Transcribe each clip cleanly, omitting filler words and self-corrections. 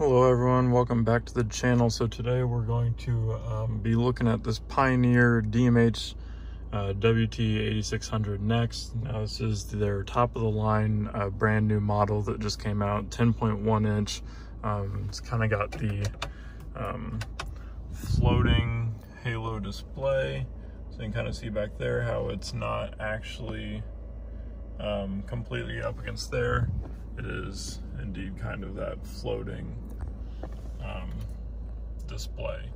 Hello everyone, welcome back to the channel. So today we're going to be looking at this Pioneer DMH WT8600 NEX. Now this is their top of the line brand new model that just came out, 10.1 inch. It's kind of got the floating halo display. So you can kind of see back there how it's not actually completely up against there. It is indeed kind of that floating display.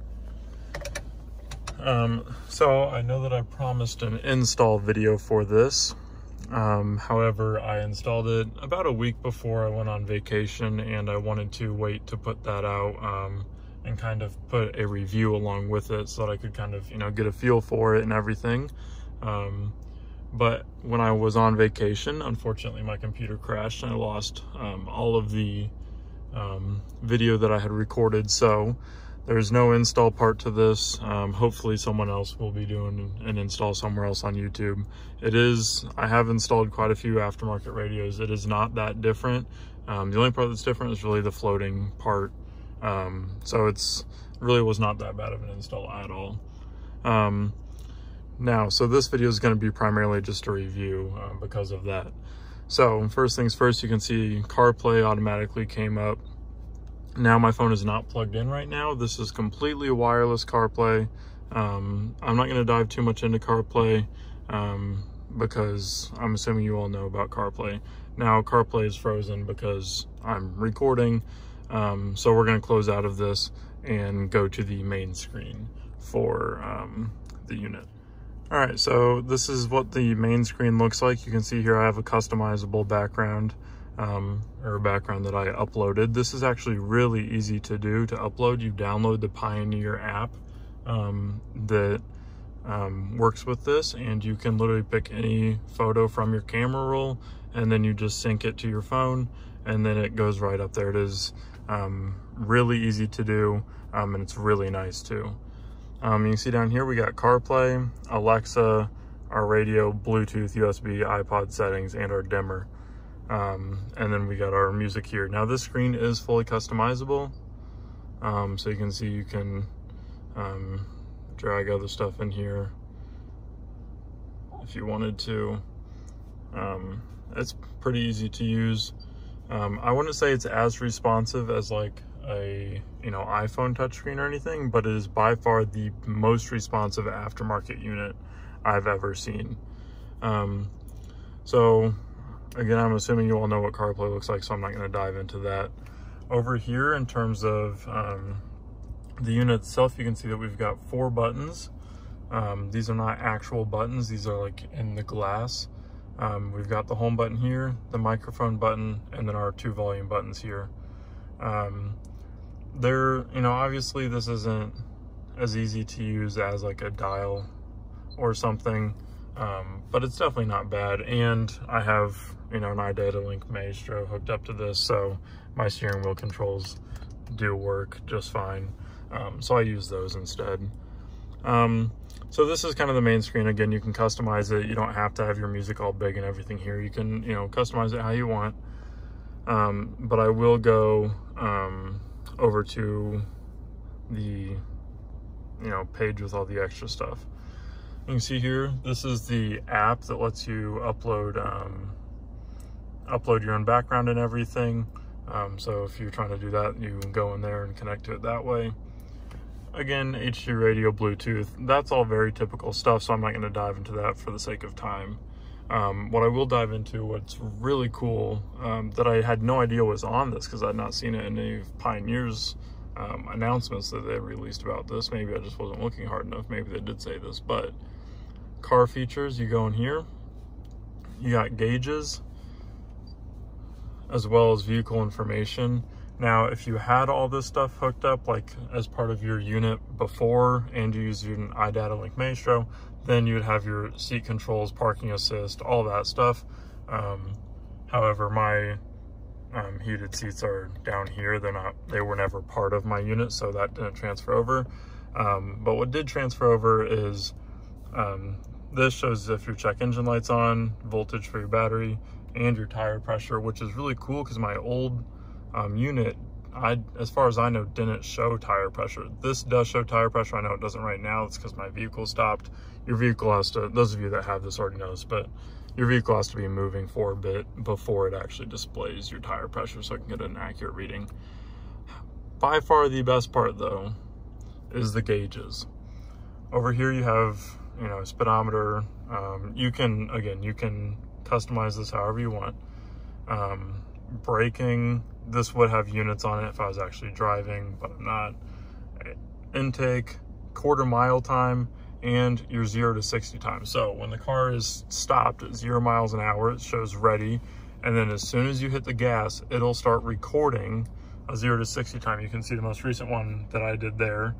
So I know that I promised an install video for this. However, I installed it about a week before I went on vacation, and I wanted to wait to put that out and kind of put a review along with it so that I could kind of, get a feel for it and everything. But when I was on vacation, unfortunately my computer crashed and I lost all of the video that I had recorded, so there's no install part to this. Hopefully someone else will be doing an install somewhere else on YouTube. I have installed quite a few aftermarket radios. It is not that different. The only part that's different is really the floating part. So it really was not that bad of an install at all. Now, so this video is going to be primarily just a review because of that. So first things first, you can see CarPlay automatically came up. Now my phone is not plugged in right now. This is completely wireless CarPlay. I'm not going to dive too much into CarPlay because I'm assuming you all know about CarPlay. Now CarPlay is frozen because I'm recording. So we're going to close out of this and go to the main screen for the unit. All right, so this is what the main screen looks like. You can see here I have a customizable background, or a background that I uploaded. This is actually really easy to do, to upload. You download the Pioneer app that works with this, and you can literally pick any photo from your camera roll, and then you just sync it to your phone, and then it goes right up there. It is really easy to do, and it's really nice too. You can see down here we got CarPlay, Alexa, our radio, Bluetooth, USB, iPod settings, and our dimmer. And then we got our music here. Now this screen is fully customizable. So you can see you can drag other stuff in here if you wanted to. It's pretty easy to use. I wouldn't say it's as responsive as like a iPhone touchscreen or anything, but it is by far the most responsive aftermarket unit I've ever seen. So again, I'm assuming you all know what CarPlay looks like, so I'm not going to dive into that. Over here, in terms of the unit itself, you can see that we've got 4 buttons. These are not actual buttons, these are like in the glass. We've got the home button here, the microphone button, and then our 2 volume buttons here. Obviously this isn't as easy to use as like a dial or something, but it's definitely not bad. And I have, an iData Maestro hooked up to this, so my steering wheel controls do work just fine. So I use those instead. So this is kind of the main screen. Again, you can customize it. You don't have to have your music all big and everything here. You can, customize it how you want. But I will go over to the page with all the extra stuff. You can see here, this is the app that lets you upload your own background and everything. So if you're trying to do that, you can go in there and connect to it that way. Again, HD radio, Bluetooth, that's all very typical stuff, so I'm not going to dive into that for the sake of time. What I will dive into, what's really cool, that I had no idea was on this because I'd not seen it in any of Pioneer's announcements that they released about this. Maybe I just wasn't looking hard enough. Maybe they did say this, but car features, you go in here, you got gauges, as well as vehicle information. Now, if you had all this stuff hooked up, like as part of your unit before, and you use your iData Maestro, then you would have your seat controls, parking assist, all that stuff. However, my heated seats are down here. They were never part of my unit, so that didn't transfer over. But what did transfer over is, this shows if your check engine light's on, voltage for your battery, and your tire pressure, which is really cool because my old unit as far as I know, didn't show tire pressure. This does show tire pressure. I know it doesn't right now. It's because my vehicle stopped. Your vehicle has to, those of you that have this already knows, but your vehicle has to be moving for a bit before it actually displays your tire pressure so I can get an accurate reading. By far the best part though is the gauges. Over here you have, you know, speedometer. You can customize this however you want. Braking, this would have units on it if I was actually driving, but I'm not. Intake, quarter mile time, and your 0 to 60 time. So when the car is stopped at 0 miles an hour, it shows ready. And then as soon as you hit the gas, it'll start recording a 0 to 60 time. You can see the most recent one that I did there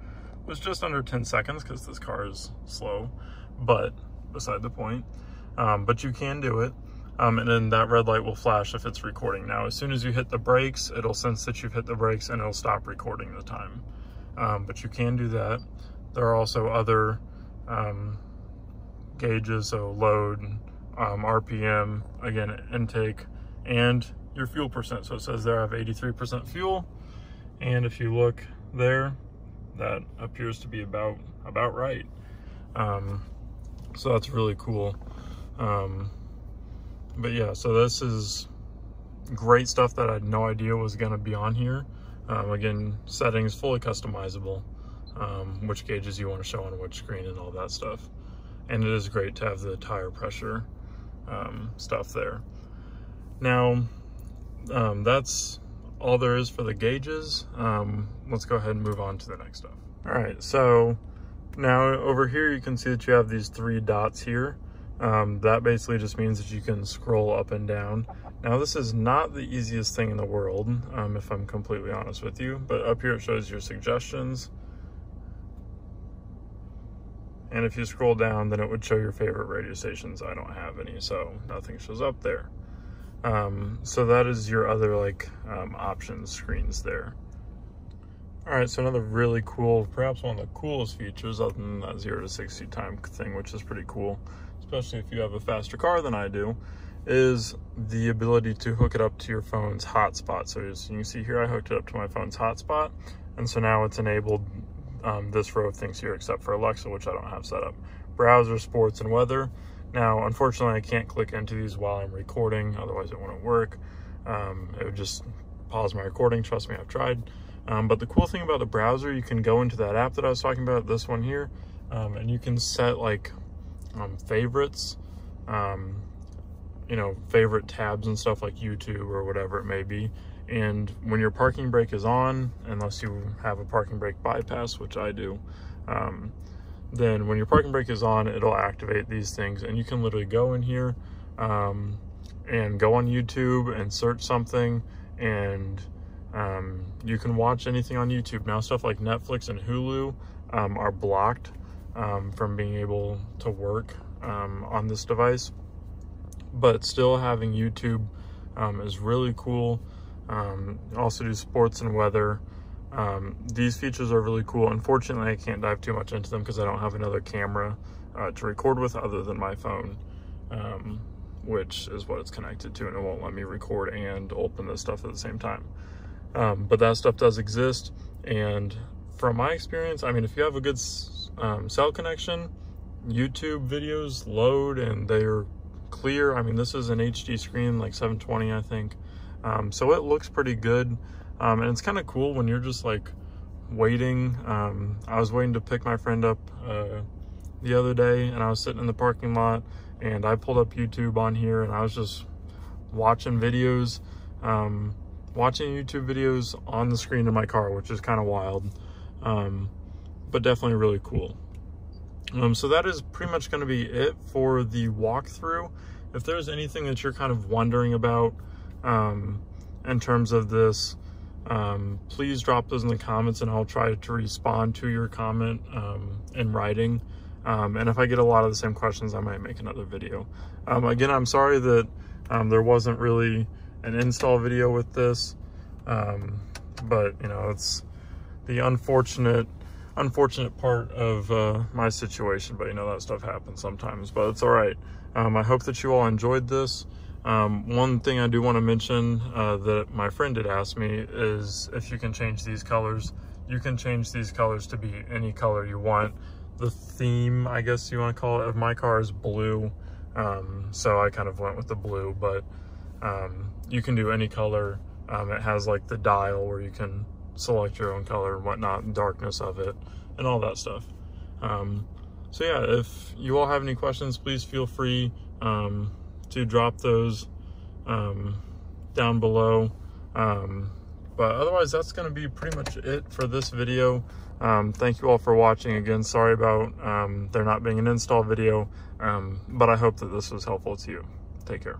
was just under 10 seconds because this car is slow, but beside the point. But you can do it. And then that red light will flash if it's recording. Now, as soon as you hit the brakes, it'll sense that you've hit the brakes and it'll stop recording the time. But you can do that. There are also other gauges, so load, RPM, again, intake, and your fuel percent. So it says there I have 83% fuel. And if you look there, that appears to be about right. So that's really cool. But yeah, so this is great stuff that I had no idea was going to be on here. Again, settings fully customizable, which gauges you want to show on which screen and all that stuff. And it is great to have the tire pressure stuff there. Now, that's all there is for the gauges. Let's go ahead and move on to the next stuff. All right, so now over here you can see that you have these 3 dots here. That basically just means that you can scroll up and down. Now this is not the easiest thing in the world, if I'm completely honest with you, but up here it shows your suggestions. And if you scroll down, then it would show your favorite radio stations. I don't have any, so nothing shows up there. So that is your other options screens there. All right, so another really cool, perhaps one of the coolest features other than that 0 to 60 time thing, which is pretty cool, especially if you have a faster car than I do, is the ability to hook it up to your phone's hotspot. So as you can see here, I hooked it up to my phone's hotspot, and so now it's enabled this row of things here, except for Alexa, which I don't have set up. Browser, sports, and weather. Now, unfortunately, I can't click into these while I'm recording, otherwise it wouldn't work. It would just pause my recording. Trust me, I've tried. But the cool thing about the browser, you can go into that app that I was talking about, this one here, and you can set favorites, you know, favorite tabs and stuff like YouTube or whatever it may be. And when your parking brake is on, unless you have a parking brake bypass, which I do, then when your parking brake is on, it'll activate these things, and you can literally go in here and go on YouTube and search something, and you can watch anything on YouTube. Now, stuff like Netflix and Hulu are blocked from being able to work on this device, but still having YouTube is really cool. Also do sports and weather. These features are really cool. Unfortunately, I can't dive too much into them because I don't have another camera to record with other than my phone, which is what it's connected to, and it won't let me record and open this stuff at the same time. But that stuff does exist, and from my experience, I mean, if you have a good cell connection, YouTube videos load and they're clear. I mean, this is an HD screen, like 720, I think. So it looks pretty good. And it's kind of cool when you're just waiting. I was waiting to pick my friend up the other day, and I was sitting in the parking lot, and I pulled up YouTube on here, and I was just watching videos, watching YouTube videos on the screen of my car, which is kind of wild, but definitely really cool. So that is pretty much going to be it for the walkthrough. If there's anything that you're kind of wondering about in terms of this, please drop those in the comments, and I'll try to respond to your comment in writing. And if I get a lot of the same questions, I might make another video. Again, I'm sorry that there wasn't really an install video with this, but you know, it's the unfortunate part of my situation. But you know, that stuff happens sometimes, but it's all right. I hope that you all enjoyed this. One thing I do want to mention that my friend did ask me is if you can change these colors. You can change these colors to be any color you want. The theme, I guess you want to call it, of my car is blue. So I kind of went with the blue, but you can do any color. It has like the dial where you can select your own color and whatnot, and darkness of it and all that stuff. So yeah, if you all have any questions, please feel free to drop those down below. But otherwise, that's going to be pretty much it for this video. Thank you all for watching. Again, sorry about there not being an install video, but I hope that this was helpful to you. Take care.